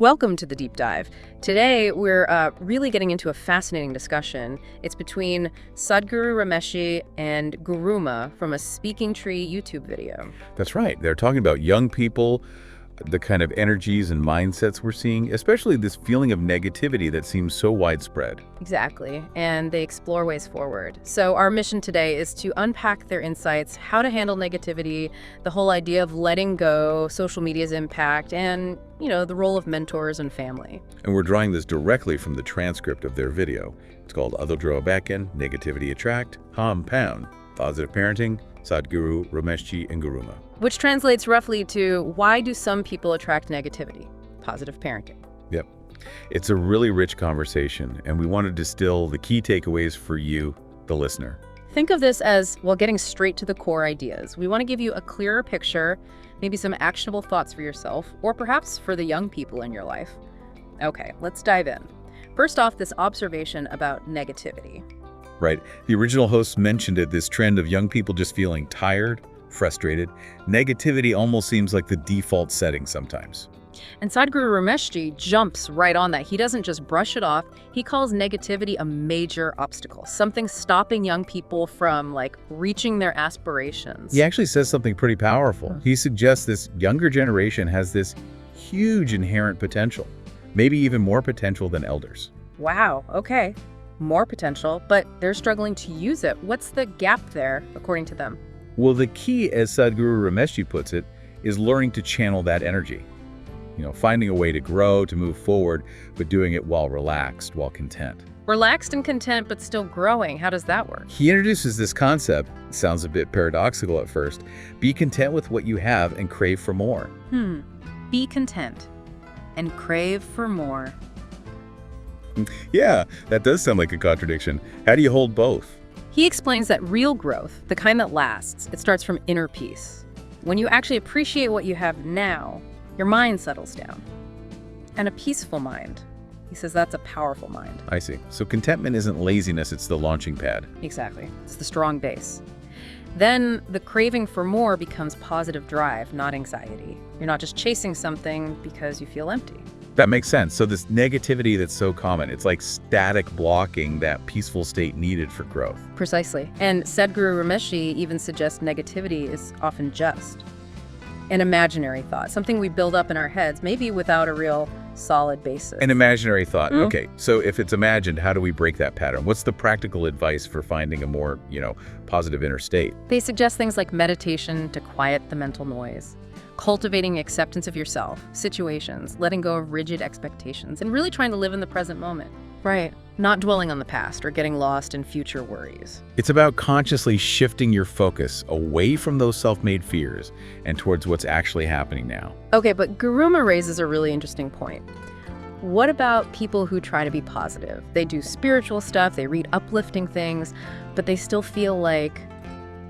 Welcome to the deep dive. Today, we're really getting into a fascinating discussion. It's between Sadhguru Ramesh and Guruma from a Speaking Tree YouTube video. That's right. They're talking about young people, the kind of energies and mindsets we're seeing, especially this feeling of negativity that seems so widespread. Exactly. And they explore ways forward. So our mission today is to unpack their insights, how to handle negativity, the whole idea of letting go, social media's impact, and, the role of mentors and family. And we're drawing this directly from the transcript of their video. It's called Adodro Backen, Negativity Attract, Compound, Positive Parenting, Sadhguru Ramesh and Guruma. Which translates roughly to, why do some people attract negativity? Positive parenting. Yep. It's a really rich conversation, and we want to distill the key takeaways for you, the listener. Think of this as, getting straight to the core ideas. We want to give you a clearer picture, maybe some actionable thoughts for yourself, or perhaps for the young people in your life. Okay, let's dive in. First off, this observation about negativity. Right. The original host mentioned it, this trend of young people just feeling tired, frustrated. Negativity almost seems like the default setting sometimes. And Sadhguru Ramesh jumps right on that. He doesn't just brush it off. He calls negativity a major obstacle, something stopping young people from reaching their aspirations. He actually says something pretty powerful. He suggests this younger generation has this huge inherent potential, maybe even more potential than elders. Wow, okay. More potential, but they're struggling to use it. What's the gap there, according to them? Well, the key, as Sadhguru Ramesh puts it, is learning to channel that energy. Finding a way to grow, to move forward, but doing it while relaxed, while content. Relaxed and content, but still growing. How does that work? He introduces this concept. It sounds a bit paradoxical at first. Be content with what you have and crave for more. Be content and crave for more. Yeah, that does sound like a contradiction. How do you hold both? He explains that real growth, the kind that lasts, it starts from inner peace. When you actually appreciate what you have now, your mind settles down. And a peaceful mind, he says that's a powerful mind. I see. So contentment isn't laziness, it's the launching pad. Exactly. It's the strong base. Then the craving for more becomes positive drive, not anxiety. You're not just chasing something because you feel empty. That makes sense. So this negativity that's so common, it's like static blocking that peaceful state needed for growth. Precisely. And Sadhguru Ramesh even suggests negativity is often just an imaginary thought, something we build up in our heads, maybe without a real solid basis. An imaginary thought. Okay, so if it's imagined, how do we break that pattern? What's the practical advice for finding a more, positive inner state? They suggest things like meditation to quiet the mental noise, cultivating acceptance of yourself, situations, letting go of rigid expectations, and really trying to live in the present moment. Right. Not dwelling on the past or getting lost in future worries. It's about consciously shifting your focus away from those self-made fears and towards what's actually happening now. Okay, but Guruma raises a really interesting point. What about people who try to be positive? They do spiritual stuff, they read uplifting things, but they still feel like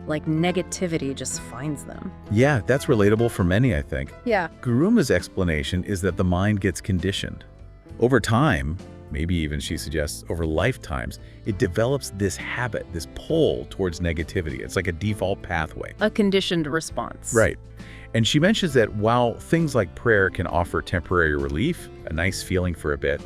negativity just finds them. Yeah, that's relatable for many, I think. Yeah. Guruma's explanation is that the mind gets conditioned. Over time, maybe even she suggests over lifetimes, it develops this habit, this pull towards negativity. It's like a default pathway. A conditioned response. Right. And she mentions that while things like prayer can offer temporary relief, a nice feeling for a bit,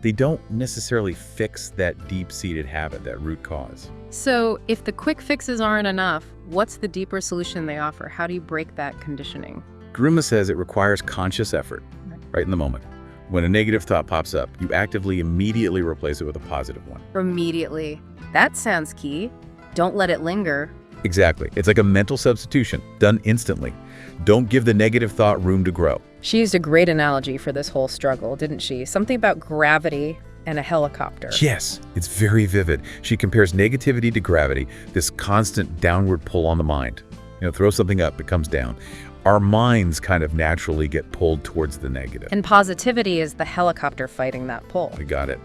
they don't necessarily fix that deep-seated habit, that root cause. So if the quick fixes aren't enough, what's the deeper solution they offer? How do you break that conditioning? Guruma says it requires conscious effort, right in the moment. When a negative thought pops up, you actively immediately replace it with a positive one. Immediately. That sounds key. Don't let it linger. Exactly. It's like a mental substitution, done instantly. Don't give the negative thought room to grow. She used a great analogy for this whole struggle, didn't she? Something about gravity and a helicopter. Yes, it's very vivid. She compares negativity to gravity, this constant downward pull on the mind. Throw something up, it comes down. Our minds kind of naturally get pulled towards the negative. And positivity is the helicopter fighting that pull. I got it.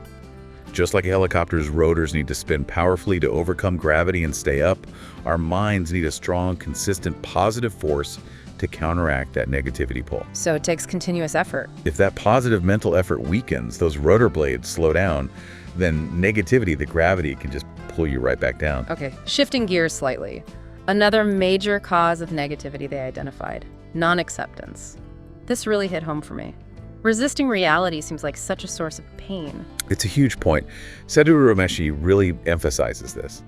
Just like a helicopter's rotors need to spin powerfully to overcome gravity and stay up, our minds need a strong, consistent, positive force to counteract that negativity pull. So it takes continuous effort. If that positive mental effort weakens, those rotor blades slow down, then negativity, the gravity, can just pull you right back down. Okay, shifting gears slightly. Another major cause of negativity they identified, non-acceptance. This really hit home for me. Resisting reality seems like such a source of pain. It's a huge point. Sadhguru Ramesh really emphasizes this.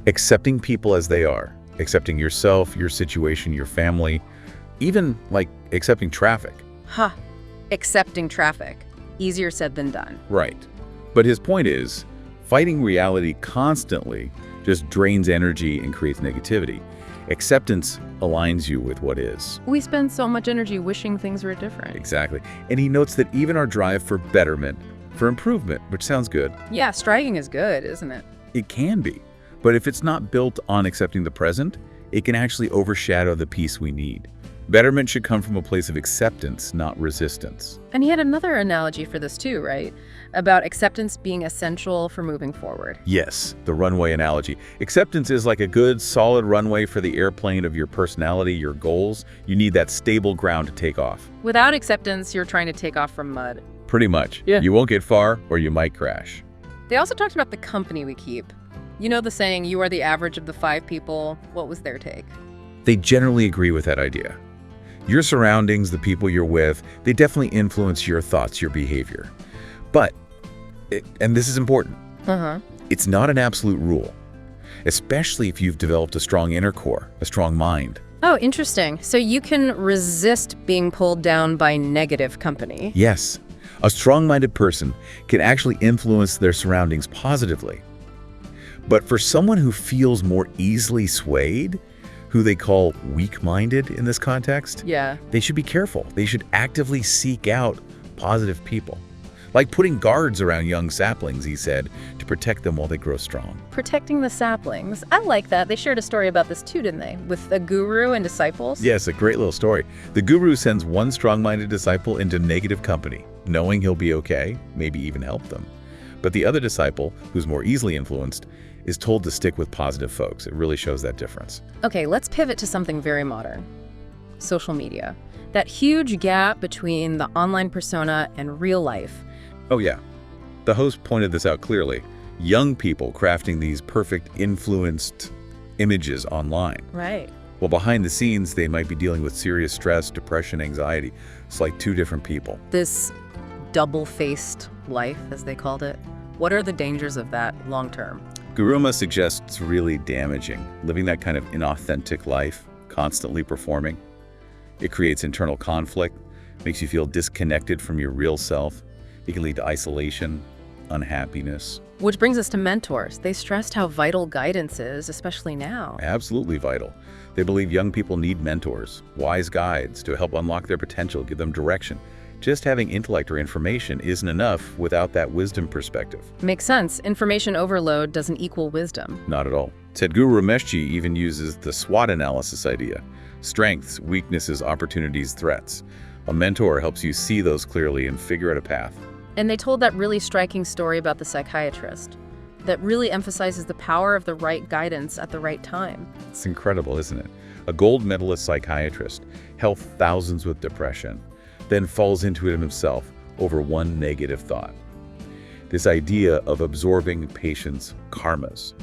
Accepting people as they are, accepting yourself, your situation, your family, even like accepting traffic. Huh. Accepting traffic. Easier said than done. Right. But his point is, fighting reality constantly just drains energy and creates negativity. Acceptance aligns you with what is. We spend so much energy wishing things were different. Exactly. And he notes that even our drive for betterment, for improvement, which sounds good. Yeah, striving is good, isn't it? It can be. But if it's not built on accepting the present, it can actually overshadow the peace we need. Betterment should come from a place of acceptance, not resistance. And he had another analogy for this too, right? About acceptance being essential for moving forward. Yes, the runway analogy. Acceptance is like a good, solid runway for the airplane of your personality, your goals. You need that stable ground to take off. Without acceptance, you're trying to take off from mud. Pretty much. Yeah. You won't get far, or you might crash. They also talked about the company we keep. You know the saying, you are the average of the 5 people. What was their take? They generally agree with that idea. Your surroundings, the people you're with, they definitely influence your thoughts, your behavior. But, and this is important, it's not an absolute rule, especially if you've developed a strong inner core, a strong mind. Oh, interesting. So you can resist being pulled down by negative company. Yes, a strong-minded person can actually influence their surroundings positively. But for someone who feels more easily swayed, who they call weak-minded in this context, Yeah. they should be careful. They should actively seek out positive people. Like putting guards around young saplings, he said, to protect them while they grow strong. Protecting the saplings. I like that. They shared a story about this too, didn't they? With a guru and disciples? Yes, a great little story. The guru sends one strong-minded disciple into negative company, knowing he'll be okay, maybe even help them. But the other disciple, who's more easily influenced, is told to stick with positive folks. It really shows that difference. Okay, let's pivot to something very modern. Social media. That huge gap between the online persona and real life. Oh yeah, the host pointed this out clearly. Young people crafting these perfect influenced images online. Right. Well, behind the scenes, they might be dealing with serious stress, depression, anxiety. It's like 2 different people. This double-faced life, as they called it. What are the dangers of that long-term? Guruma suggests it's really damaging. Living that kind of inauthentic life, constantly performing. It creates internal conflict, makes you feel disconnected from your real self. It can lead to isolation, unhappiness. Which brings us to mentors. They stressed how vital guidance is, especially now. Absolutely vital. They believe young people need mentors, wise guides to help unlock their potential, give them direction. Just having intellect or information isn't enough without that wisdom perspective. Makes sense. Information overload doesn't equal wisdom. Not at all. Sadhguru Ramesh even uses the SWOT analysis idea. Strengths, weaknesses, opportunities, threats. A mentor helps you see those clearly and figure out a path. And they told that really striking story about the psychiatrist that really emphasizes the power of the right guidance at the right time. It's incredible, isn't it? A gold medalist psychiatrist helped thousands with depression, then falls into it himself over one negative thought. This idea of absorbing patients' karmas.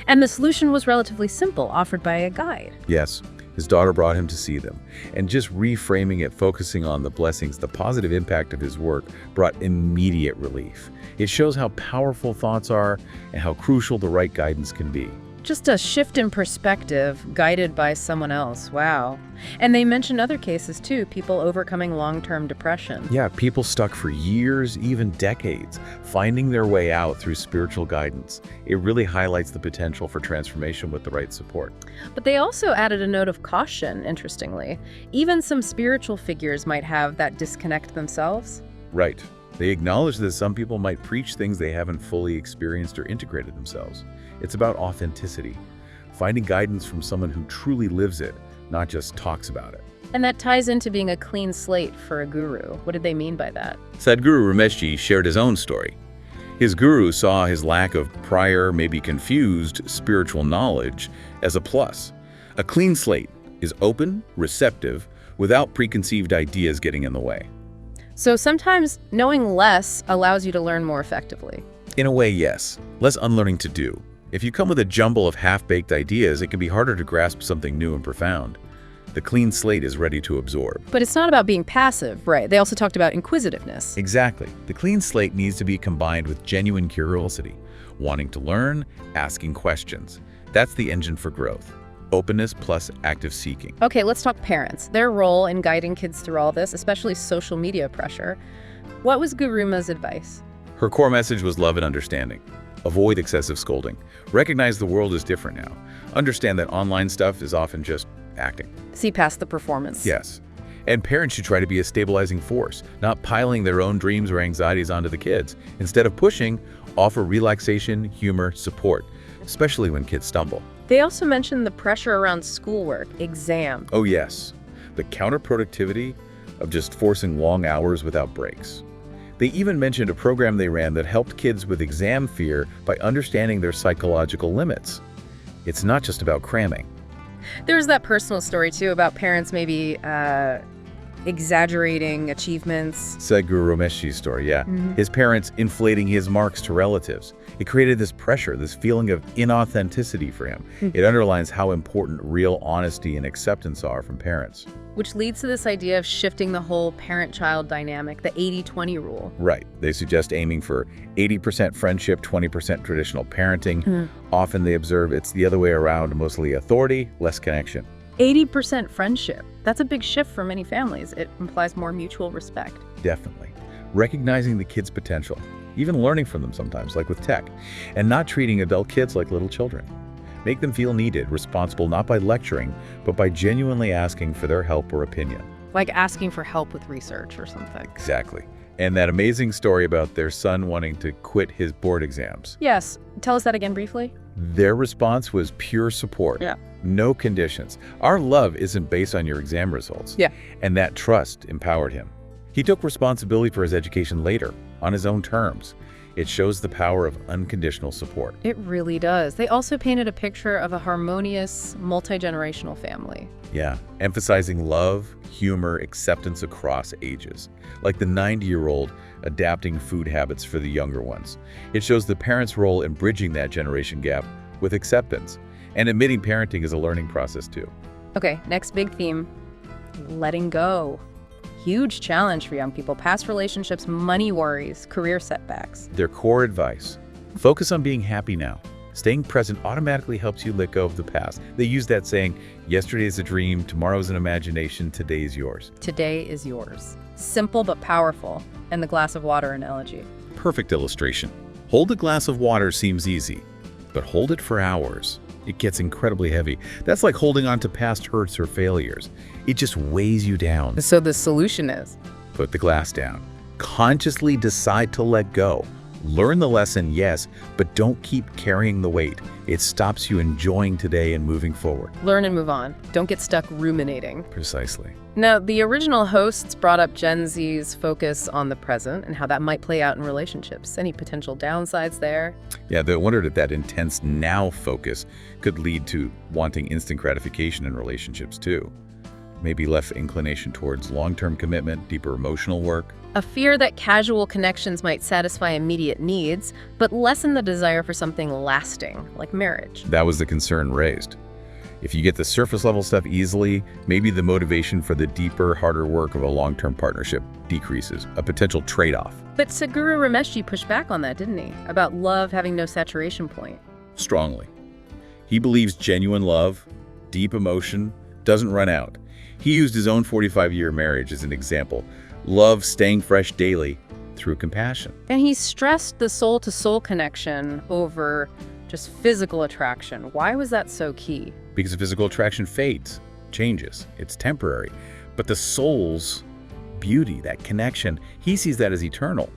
And the solution was relatively simple, offered by a guide. Yes, his daughter brought him to see them. And just reframing it, focusing on the blessings, the positive impact of his work brought immediate relief. It shows how powerful thoughts are and how crucial the right guidance can be. Just a shift in perspective, guided by someone else. Wow. And they mentioned other cases too, people overcoming long-term depression. Yeah, people stuck for years, even decades, finding their way out through spiritual guidance. It really highlights the potential for transformation with the right support. But they also added a note of caution, interestingly. Even some spiritual figures might have that disconnect themselves. Right. They acknowledge that some people might preach things they haven't fully experienced or integrated themselves. It's about authenticity, finding guidance from someone who truly lives it, not just talks about it. And that ties into being a clean slate for a guru. What did they mean by that? Sadhguru Ramesh shared his own story. His guru saw his lack of prior, maybe confused, spiritual knowledge as a plus. A clean slate is open, receptive, without preconceived ideas getting in the way. So sometimes knowing less allows you to learn more effectively. In a way, yes. Less unlearning to do. If you come with a jumble of half-baked ideas, it can be harder to grasp something new and profound. The clean slate is ready to absorb. But it's not about being passive, right? They also talked about inquisitiveness. Exactly. The clean slate needs to be combined with genuine curiosity, wanting to learn, asking questions. That's the engine for growth. Openness plus active seeking. Okay, let's talk parents. Their role in guiding kids through all this, especially social media pressure. What was Guruma's advice? Her core message was love and understanding. Avoid excessive scolding. Recognize the world is different now. Understand that online stuff is often just acting. See past the performance. Yes. And parents should try to be a stabilizing force, not piling their own dreams or anxieties onto the kids. Instead of pushing, offer relaxation, humor, support, especially when kids stumble. They also mentioned the pressure around schoolwork, exam. Oh yes, the counterproductivity of just forcing long hours without breaks. They even mentioned a program they ran that helped kids with exam fear by understanding their psychological limits. It's not just about cramming. There's that personal story, too, about parents maybe exaggerating achievements. Sadhguru Ramesh's story, yeah. His parents inflating his marks to relatives. It created this pressure, this feeling of inauthenticity for him. It underlines how important real honesty and acceptance are from parents. Which leads to this idea of shifting the whole parent-child dynamic, the 80-20 rule. Right. They suggest aiming for 80% friendship, 20% traditional parenting. Often they observe it's the other way around, mostly authority, less connection. 80% friendship. That's a big shift for many families. It implies more mutual respect. Definitely. Recognizing the kids' potential, even learning from them sometimes, like with tech, and not treating adult kids like little children. Make them feel needed, responsible not by lecturing, but by genuinely asking for their help or opinion. Like asking for help with research or something. Exactly. And that amazing story about their son wanting to quit his board exams. Yes. Tell us that again briefly. Their response was pure support. Yeah. No conditions. Our love isn't based on your exam results. Yeah. And that trust empowered him. He took responsibility for his education later, on his own terms. It shows the power of unconditional support. It really does. They also painted a picture of a harmonious, multi-generational family. Yeah, emphasizing love, humor, acceptance across ages. Like the 90-year-old adapting food habits for the younger ones. It shows the parents' role in bridging that generation gap with acceptance. And admitting parenting is a learning process too. Okay, next big theme, letting go. Huge challenge for young people. Past relationships, money worries, career setbacks. Their core advice: focus on being happy now. Staying present automatically helps you let go of the past. They use that saying, yesterday is a dream, tomorrow's an imagination, today is yours. Today is yours. Simple but powerful. And the glass of water analogy. Perfect illustration. Hold a glass of water seems easy, but hold it for hours. It gets incredibly heavy. That's like holding on to past hurts or failures. It just weighs you down. So the solution is? Put the glass down. Consciously decide to let go. Learn the lesson, yes, but don't keep carrying the weight. It stops you enjoying today and moving forward. Learn and move on. Don't get stuck ruminating. Precisely. Now, the original hosts brought up Gen Z's focus on the present and how that might play out in relationships. Any potential downsides there? Yeah, they wondered if that intense now focus could lead to wanting instant gratification in relationships too. Maybe less inclination towards long-term commitment, deeper emotional work. A fear that casual connections might satisfy immediate needs, but lessen the desire for something lasting, like marriage. That was the concern raised. If you get the surface level stuff easily, maybe the motivation for the deeper, harder work of a long-term partnership decreases, a potential trade-off. But Sadhguru Ramesh pushed back on that, didn't he? About love having no saturation point. Strongly. He believes genuine love, deep emotion, doesn't run out. He used his own 45-year marriage as an example. Love staying fresh daily through compassion. And he stressed the soul-to-soul connection over just physical attraction. Why was that so key? Because physical attraction fades, changes, it's temporary. But the soul's beauty, that connection, he sees that as eternal.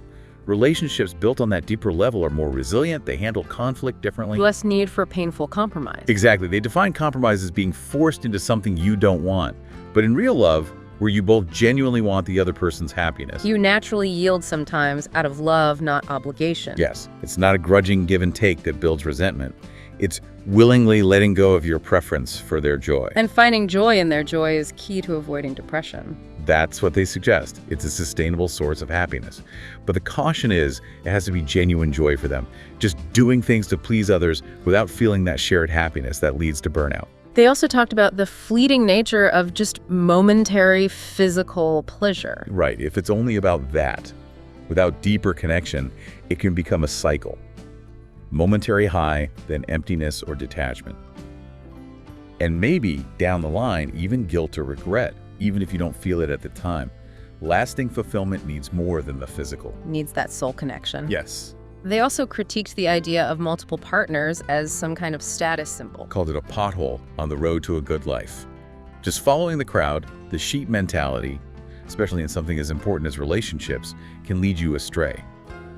Relationships built on that deeper level are more resilient, they handle conflict differently. Less need for painful compromise. Exactly. They define compromise as being forced into something you don't want. But in real love, where you both genuinely want the other person's happiness. You naturally yield sometimes out of love, not obligation. Yes, it's not a grudging give and take that builds resentment. It's willingly letting go of your preference for their joy. And finding joy in their joy is key to avoiding depression. That's what they suggest. It's a sustainable source of happiness. But the caution is, it has to be genuine joy for them. Just doing things to please others without feeling that shared happiness that leads to burnout. They also talked about the fleeting nature of just momentary physical pleasure. Right. If it's only about that, without deeper connection, it can become a cycle. Momentary high, then emptiness or detachment. And maybe, down the line, even guilt or regret, even if you don't feel it at the time. Lasting fulfillment needs more than the physical. Needs that soul connection. Yes. They also critiqued the idea of multiple partners as some kind of status symbol. Called it a pothole on the road to a good life. Just following the crowd, the sheep mentality, especially in something as important as relationships, can lead you astray.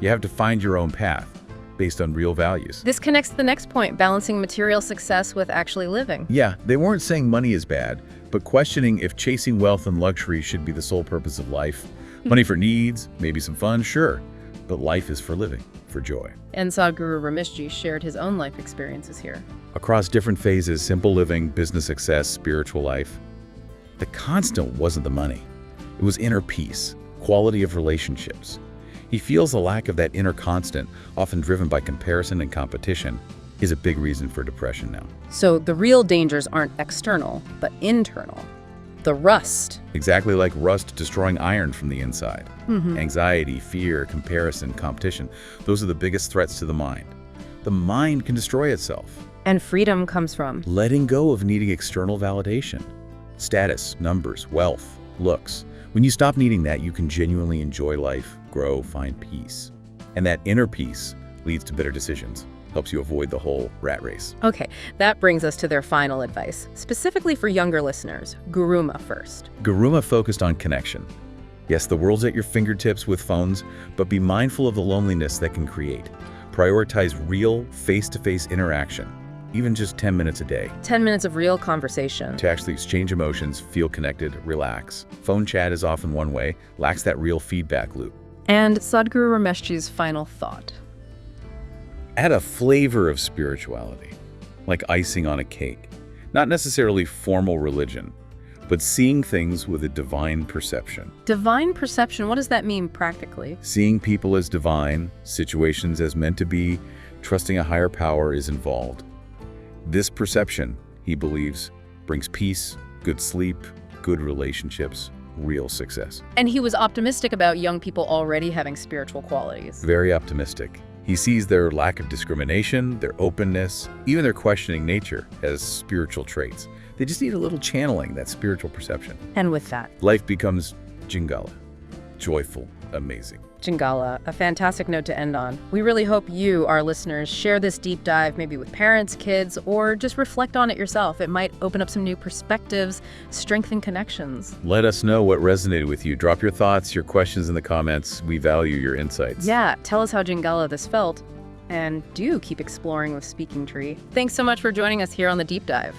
You have to find your own path based on real values. This connects to the next point, balancing material success with actually living. Yeah, they weren't saying money is bad, but questioning if chasing wealth and luxury should be the sole purpose of life. Money for needs, maybe some fun, sure, but life is for living, for joy. And Sadhguru Ramesh shared his own life experiences here. Across different phases, simple living, business success, spiritual life, the constant wasn't the money. It was inner peace, quality of relationships. He feels the lack of that inner constant, often driven by comparison and competition, is a big reason for depression now. So the real dangers aren't external, but internal. The rust. Exactly like rust destroying iron from the inside. Anxiety, fear, comparison, competition, those are the biggest threats to the mind. The mind can destroy itself. And freedom comes from letting go of needing external validation. Status, numbers, wealth, looks. When you stop needing that, you can genuinely enjoy life, grow, find peace. And that inner peace leads to better decisions, helps you avoid the whole rat race. Okay, that brings us to their final advice, specifically for younger listeners. Guruma first. Guruma focused on connection. Yes, the world's at your fingertips with phones, but be mindful of the loneliness that can create. Prioritize real, face-to-face interaction, even just 10 minutes a day. 10 minutes of real conversation. To actually exchange emotions, feel connected, relax. Phone chat is often one way, lacks that real feedback loop. And Sadhguru Ramesh's final thought. Add a flavor of spirituality, like icing on a cake. Not necessarily formal religion, but seeing things with a divine perception. Divine perception, what does that mean practically? Seeing people as divine, situations as meant to be, trusting a higher power is involved. This perception, he believes, brings peace, good sleep, good relationships, real success. And he was optimistic about young people already having spiritual qualities. Very optimistic. He sees their lack of discrimination, their openness, even their questioning nature as spiritual traits. They just need a little channeling, that spiritual perception. And with that, life becomes Jingala, joyful, amazing. Jingala, a fantastic note to end on. We really hope you, our listeners, share this deep dive maybe with parents, kids, or just reflect on it yourself. It might open up some new perspectives, strengthen connections. Let us know what resonated with you. Drop your thoughts, your questions in the comments. We value your insights. Yeah, tell us how Jingala this felt. And do keep exploring with Speaking Tree. Thanks so much for joining us here on The Deep Dive.